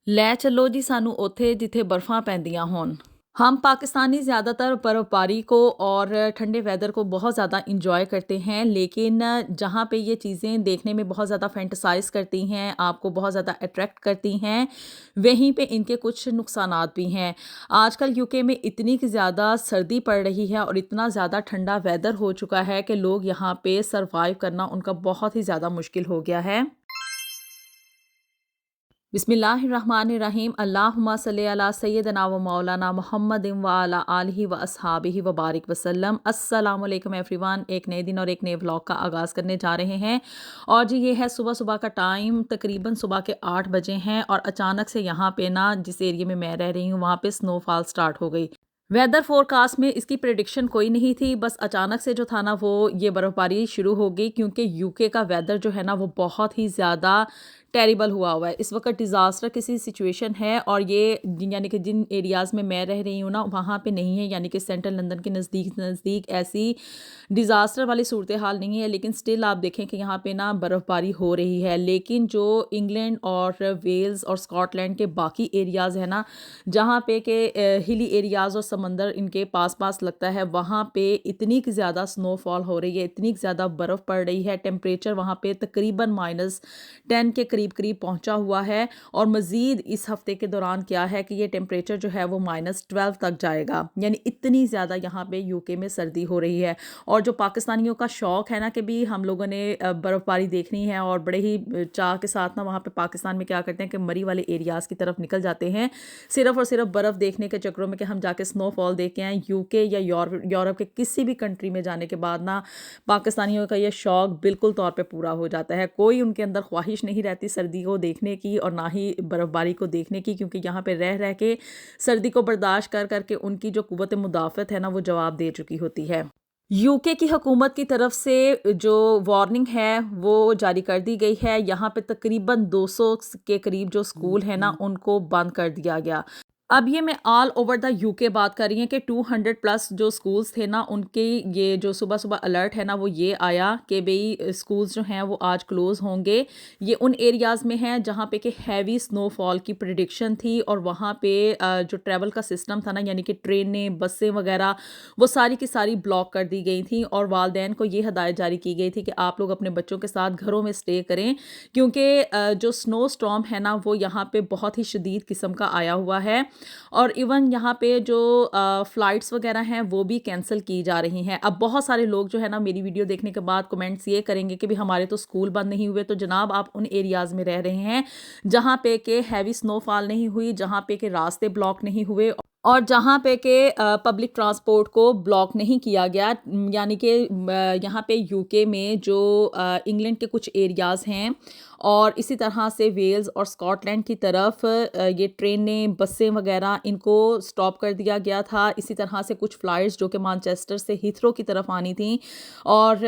ਲੈ ਚੱਲੋ ਜੀ ਸਾਨੂੰ ਉੱਥੇ ਜਿੱਥੇ ਬਰਫ਼ਾਂ ਪੈਂਦੀਆਂ ਹੋਣ। हम पाकिस्तानी ज़्यादातर बर्फ़बारी को और ठंडे वेदर को बहुत ज़्यादा इंजॉय करते हैं, लेकिन जहाँ पे ये चीज़ें देखने में बहुत ज़्यादा फैंटसाइज़ करती हैं, आपको बहुत ज़्यादा अट्रैक्ट करती हैं, वहीं पे इनके कुछ नुकसानात भी हैं। आजकल यूके में इतनी कि ज़्यादा सर्दी पड़ रही है और इतना ज़्यादा ठंडा वेदर हो चुका है कि लोग यहाँ पे सर्वाइव करना उनका बहुत ही ज़्यादा मुश्किल हो गया है। बिस्मिल्लाहिर्रहमानिर्रहीम अल्लाहुम्मा सल्ली अला सय्यदना व मौलाना मुहम्मदिन व अला आलिहि व अस्हाबिहि व बारिक वसल्लम। अस्सलामु अलैकुम एवरीवन। एक नए दिन और एक नए व्लॉग का आगाज़ करने जा रहे हैं और जी ये है सुबह सुबह का टाइम, तकरीबन सुबह के 8 बजे हैं और अचानक से यहाँ पे ना जिस एरिया में मैं रह रही हूँ वहाँ पे स्नोफॉल स्टार्ट हो गई। वेदर फोरकास्ट में इसकी प्रेडिक्शन कोई नहीं थी, बस अचानक से जो था ना वो ये बर्फ़बारी शुरू हो गई, क्योंकि यूके का वेदर जो है ना वो बहुत ही ज़्यादा टेरिबल हुआ है। इस वक्त डिज़ास्टर किसी सिचुएशन है और ये यानी कि जिन एरियाज़ में मैं रह रही हूँ ना वहाँ पे नहीं है, यानी कि सेंट्रल लंदन के नज़दीक ऐसी डिज़ास्टर वाली सूरत हाल नहीं है, लेकिन स्टिल आप देखें कि यहाँ पे ना बर्फ़बारी हो रही है। लेकिन जो इंग्लैंड और वेल्स और स्कॉटलैंड के बाकी एरियाज़ है ना, जहाँ पे के हिली एरियाज़ और समंदर इनके पास पास लगता है, वहाँ पे इतनी कि ज़्यादा स्नोफॉल हो रही है, इतनी कि ज़्यादा बर्फ़ पड़ रही है। टेम्परेचर वहाँ पे तकरीबन -10 के करीब करीब पहुँचा हुआ है और मज़ीद इस हफ़्ते के दौरान क्या है कि ये टेम्परेचर जो है वो -12 तक जाएगा, यानी इतनी ज़्यादा यहाँ पे यूके में सर्दी हो रही है। और जो पाकिस्तानियों का शौक़ है ना कि भी हम लोगों ने बर्फ़बारी देखनी है और बड़े ही चाह के साथ ना वहाँ पे पाकिस्तान में क्या करते हैं कि मरी वाले एरियाज़ की तरफ निकल जाते हैं, सिर्फ़ और सिर्फ बर्फ़ देखने के चक्करों में कि हम जाके स्नोफॉल देख के आएँ। यूके या यूरोप के किसी भी कंट्री में जाने के बाद ना पाकिस्तानियों का ये शौक़ बिल्कुल तौर पे पूरा हो जाता है। कोई उनके अंदर ख्वाहिश नहीं रहती सर्दी को देखने की और ना ही बर्फ़बारी को देखने की, क्योंकि यहाँ पे रह रह के सर्दी को बर्दाश्त कर करके उनकी जो कुव्वत मुदाफ़त है ना वो जवाब दे चुकी होती है। यूके की हुकूमत की तरफ से जो वार्निंग है वो जारी कर दी गई है। यहाँ पे तकरीबन 200 के करीब जो स्कूल है ना उनको बंद कर दिया गया। अब ये मैं ऑल ओवर द यूके बात कर रही हैं कि 200 प्लस जो स्कूल्स थे ना उनके ये जो सुबह सुबह अलर्ट है ना वो ये आया कि भाई स्कूल्स जो हैं वो आज क्लोज़ होंगे। ये उन एरियाज़ में हैं जहाँ पे कि हैवी स्नोफॉल की प्रेडिक्शन थी और वहाँ पे जो ट्रैवल का सिस्टम था ना, यानी कि ट्रेनें, बसें वगैरह, वो सारी की सारी ब्लॉक कर दी गई थी और वालिदैन को ये हदायत जारी की गई थी कि आप लोग अपने बच्चों के साथ घरों में स्टे करें, क्योंकि जो स्नो स्टॉर्म है ना वो यहाँ पे बहुत ही शदीद किस्म का आया हुआ है और इवन यहाँ पे जो फ़्लाइट्स वगैरह हैं वो भी कैंसिल की जा रही हैं। अब बहुत सारे लोग जो है ना मेरी वीडियो देखने के बाद कमेंट्स ये करेंगे कि भी हमारे तो स्कूल बंद नहीं हुए। तो जनाब आप उन एरियाज़ में रह रहे हैं जहाँ पे के हैवी स्नोफॉल नहीं हुई, जहाँ पे के रास्ते ब्लॉक नहीं हुए और जहाँ पे के पब्लिक ट्रांसपोर्ट को ब्लॉक नहीं किया गया। यानी कि यहाँ पे यूके में जो इंग्लैंड के कुछ एरियाज़ हैं और इसी तरह से वेल्स और स्कॉटलैंड की तरफ ये ट्रेनें, बसें वगैरह इनको स्टॉप कर दिया गया था। इसी तरह से कुछ फ़्लाइट्स जो कि मैनचेस्टर से हीथ्रो की तरफ आनी थी और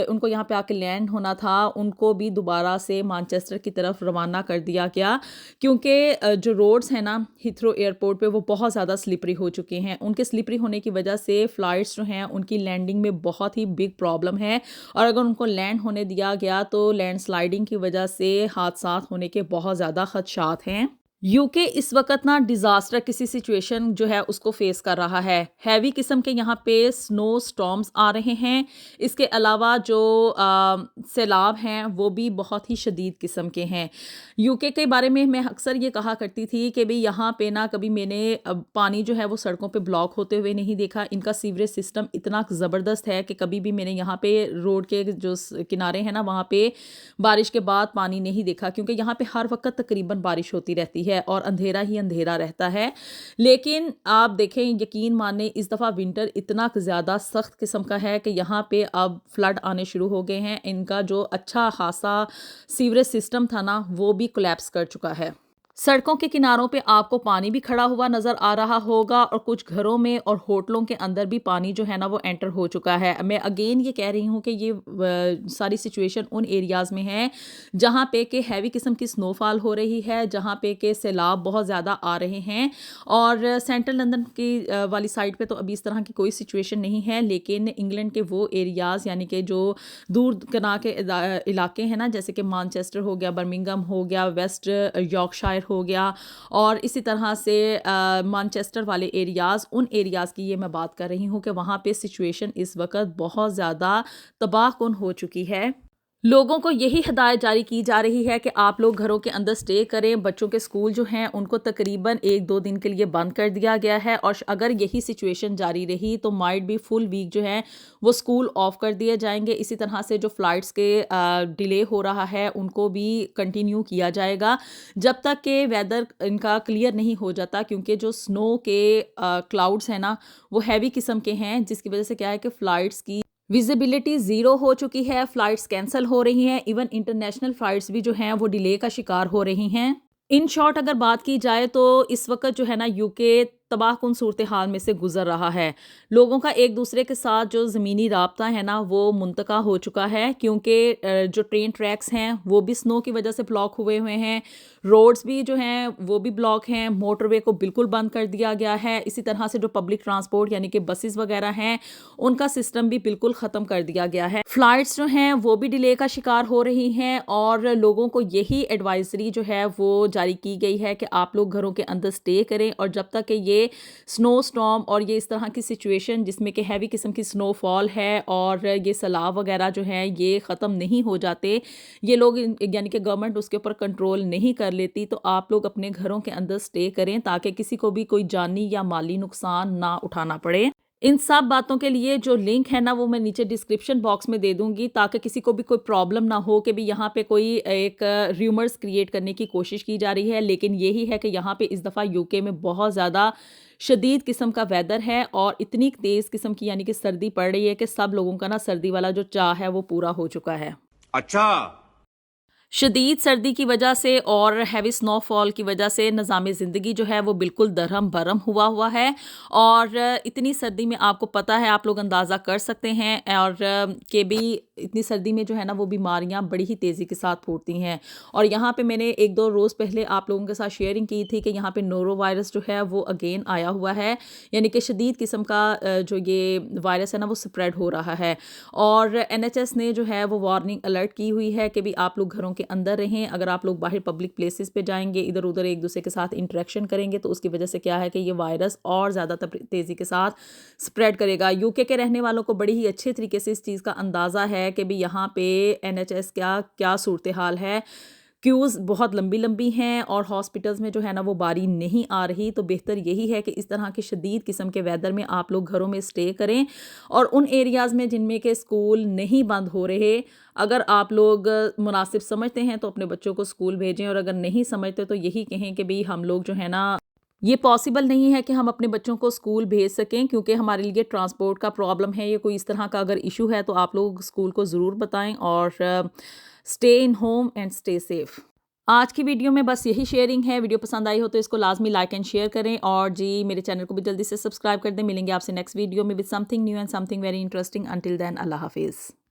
उनको यहाँ पे आके लैंड होना था, उनको भी दोबारा से मैनचेस्टर की तरफ रवाना कर दिया गया, क्योंकि जो रोड्स हैं ना हीथ्रो एयरपोर्ट पे वो बहुत ज़्यादा स्लिपरी हो चुके हैं। उनके स्लिपरी होने की वजह से फ़्लाइट्स जो हैं उनकी लैंडिंग में बहुत ही बिग प्रॉब्लम है और अगर उनको लैंड होने दिया गया तो लैंडस्लाइडिंग की वजह से हादसात होने के बहुत ज़्यादा खदशात हैं। यूके इस वक्त ना डिज़ास्टर किसी सिचुएशन जो है उसको फेस कर रहा है। हैवी किस्म के यहाँ पे स्नो स्टॉर्म्स आ रहे हैं। इसके अलावा जो सैलाब हैं वो भी बहुत ही शदीद किस्म के हैं। यूके के बारे में मैं अक्सर ये कहा करती थी कि भाई यहाँ पे ना कभी मैंने पानी जो है वो सड़कों पे ब्लॉक होते हुए नहीं देखा। इनका सीवरेज सिस्टम इतना ज़बरदस्त है कि कभी भी मैंने यहाँ पे रोड के जो किनारे हैं ना वहाँ पे बारिश के बाद पानी नहीं देखा, क्योंकि यहाँ पे हर वक्त तकरीबन बारिश होती रहती है और अंधेरा ही अंधेरा रहता है। लेकिन आप देखें, यकीन माने इस दफ़ा विंटर इतना ज़्यादा सख्त किस्म का है कि यहाँ पे अब फ्लड आने शुरू हो गए हैं। इनका जो अच्छा खासा सीवरेज सिस्टम था ना वो भी कोलैप्स कर चुका है। सड़कों के किनारों पे आपको पानी भी खड़ा हुआ नज़र आ रहा होगा और कुछ घरों में और होटलों के अंदर भी पानी जो है ना वो एंटर हो चुका है। मैं अगेन ये कह रही हूँ कि ये सारी सिचुएशन उन एरियाज़ में है जहाँ पे के हैवी किस्म की स्नोफॉल हो रही है, जहाँ पे के सैलाब बहुत ज़्यादा आ रहे हैं और सेंट्रल लंदन की वाली साइड पे तो अभी इस तरह की कोई सिचुएशन नहीं है। लेकिन इंग्लैंड के वो एरियाज़ यानी कि जो दूर कना के इलाके हैं ना, जैसे कि मैनचेस्टर हो गया, बर्मिंघम हो गया, वेस्ट यॉर्कशायर ہو گیا، اور اسی طرح سے مانچسٹر والے ایریاز، ان ایریاز کی یہ میں بات کر رہی ہوں کہ وہاں پہ سچویشن اس وقت بہت زیادہ تباہ کن ہو چکی ہے۔ لوگوں کو یہی ہدایت جاری کی جا رہی ہے کہ آپ لوگ گھروں کے اندر سٹے کریں۔ بچوں کے اسکول جو ہیں ان کو تقریباً 1-2 دن کے لیے بند کر دیا گیا ہے، اور اگر یہی سچویشن جاری رہی تو مائٹ بھی فل ویک جو ہے وہ اسکول آف کر دیے جائیں گے۔ اسی طرح سے جو فلائٹس کے ڈیلے ہو رہا ہے ان کو بھی کنٹینیو کیا جائے گا جب تک کہ ویدر ان کا کلیئر نہیں ہو جاتا، کیونکہ جو سنو کے کلاؤڈس ہیں نا وہ ہیوی قسم کے ہیں، جس کی وجہ سے کیا ہے کہ فلائٹس کی ویزیبلٹی زیرو ہو چکی ہے، فلائٹس کینسل ہو رہی ہیں، ایون انٹرنیشنل فلائٹس بھی جو ہیں وہ ڈیلے کا شکار ہو رہی ہیں۔ ان شارٹ اگر بات کی جائے تو اس وقت جو ہے نا یو کے تباہ کن صورتحال میں سے گزر رہا ہے۔ لوگوں کا ایک دوسرے کے ساتھ جو زمینی رابطہ ہے نا وہ منقطع ہو چکا ہے، کیونکہ جو ٹرین ٹریکس ہیں وہ بھی سنو کی وجہ سے بلاک ہوئے ہیں، روڈز بھی جو ہیں وہ بھی بلاک ہیں، موٹر وے کو بالکل بند کر دیا گیا ہے۔ اسی طرح سے جو پبلک ٹرانسپورٹ یعنی کہ بسز وغیرہ ہیں ان کا سسٹم بھی بالکل ختم کر دیا گیا ہے۔ فلائٹس جو ہیں وہ بھی ڈیلے کا شکار ہو رہی ہیں، اور لوگوں کو یہی ایڈوائزری جو ہے وہ جاری کی گئی ہے کہ آپ لوگ گھروں کے اندر سٹے کریں، اور جب تک کہ یہ سنو سٹارم اور یہ اس طرح کی سچویشن جس میں کہ ہیوی قسم کی سنو فال ہے اور یہ سیلاب وغیرہ جو ہیں یہ ختم نہیں ہو جاتے، یہ لوگ یعنی کہ گورنمنٹ اس کے اوپر کنٹرول نہیں کر لیتی، تو آپ لوگ اپنے گھروں کے اندر سٹے کریں تاکہ کسی کو بھی کوئی جانی یا مالی نقصان نہ اٹھانا پڑے۔ ان سب باتوں کے لیے جو لنک ہے نا وہ میں نیچے ڈسکرپشن باکس میں دے دوں گی، تاکہ کسی کو بھی کوئی پرابلم نہ ہو کہ بھی یہاں پہ کوئی ایک ریومرز کریٹ کرنے کی کوشش کی جا رہی ہے، لیکن یہی ہے کہ یہاں پہ اس دفعہ یو کے میں بہت زیادہ شدید قسم کا ویدر ہے، اور اتنی تیز قسم کی یعنی کہ سردی پڑ رہی ہے کہ سب لوگوں کا نا سردی والا جو چاہ ہے وہ پورا ہو چکا ہے۔ اچھا، شدید سردی کی وجہ سے اور ہیوی سنو فال کی وجہ سے نظام زندگی جو ہے وہ بالکل درہم برہم ہوا ہے، اور اتنی سردی میں آپ کو پتہ ہے، آپ لوگ اندازہ کر سکتے ہیں، اور کہ بھی اتنی سردی میں جو ہے نا وہ بیماریاں بڑی ہی تیزی کے ساتھ پھوٹتی ہیں۔ اور یہاں پہ میں نے 1-2 روز پہلے آپ لوگوں کے ساتھ شیئرنگ کی تھی کہ یہاں پہ نورو وائرس جو ہے وہ اگین آیا ہوا ہے، یعنی کہ شدید قسم کا جو یہ وائرس ہے نا وہ سپریڈ ہو رہا ہے، اور NHS نے جو ہے وہ وارننگ الرٹ کی ہوئی ہے کہ بھی آپ لوگ گھروں کے اندر رہیں۔ اگر آپ لوگ باہر پبلک پلیسز پہ جائیں گے، ادھر ادھر ایک دوسرے کے ساتھ انٹریکشن کریں گے، تو اس کی وجہ سے کیا ہے کہ یہ وائرس اور زیادہ تیزی کے ساتھ سپریڈ کرے گا۔ یو کے رہنے والوں کو بڑی ہی اچھے طریقے سے اس چیز کا اندازہ ہے کہ بھی یہاں پہ NHS کیا صورتحال ہے، کیوز بہت لمبی ہیں، اور ہاسپٹلز میں جو ہے نا وہ باری نہیں آ رہی، تو بہتر یہی ہے کہ اس طرح کے شدید قسم کے ویدر میں آپ لوگ گھروں میں سٹے کریں، اور ان ایریاز میں جن میں کہ اسکول نہیں بند ہو رہے، اگر آپ لوگ مناسب سمجھتے ہیں تو اپنے بچوں کو اسکول بھیجیں، اور اگر نہیں سمجھتے تو یہی کہیں کہ بھی ہم لوگ جو ہے نا یہ پاسبل نہیں ہے کہ ہم اپنے بچوں کو اسکول بھیج سکیں، کیونکہ ہمارے لیے ٹرانسپورٹ کا پرابلم ہے، یہ کوئی اس طرح کا اگر ایشو ہے تو آپ لوگ اسکول کو ضرور بتائیں، اور stay in home and stay safe. آج کی ویڈیو میں بس یہی شیئرنگ ہے، ویڈیو پسند آئی ہو تو اس کو لازمی لائک اینڈ شیئر کریں، اور جی میرے چینل کو بھی جلدی سے سبسکرائب کر دیں۔ ملیں گے آپ سے نیکسٹ ویڈیو میں with something new and something very interesting. Until then, اللہ حافظ۔